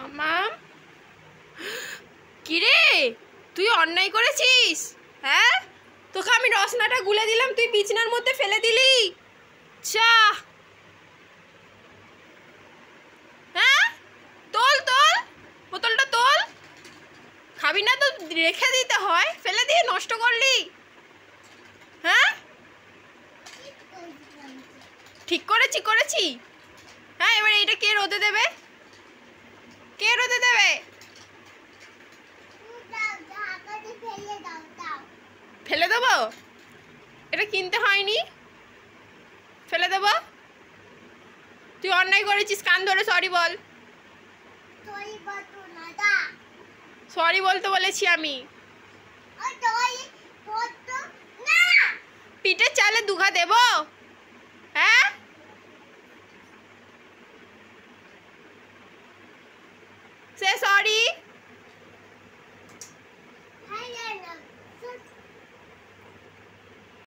মামাম, কিরে তুই অন্যায় করেছিস? হ্যাঁ, তোকে আমি রসনাটা গুলে দিলাম, তুই বিছনার মধ্যে ফেলে দিলি। চা, হ্যাঁ তোল তোল, বোতলটা তোল। খাবি না তো রেখে দিতে হয়, ফেলে দিয়ে নষ্ট করলি। হ্যাঁ ঠিক করেছি। হ্যাঁ, এবার এটা কে রোদে দেবে? কে রোদে দেবে? ফেলে দেবো? এটা কিনতে হয়নি, ফেলে দেবো? তুই অন্যায় করেছিস, কান ধরে সরি বল। সরি বলতে বলেছি আমি। পিঠের চালে দুঘা দেবো? হ্যাঁ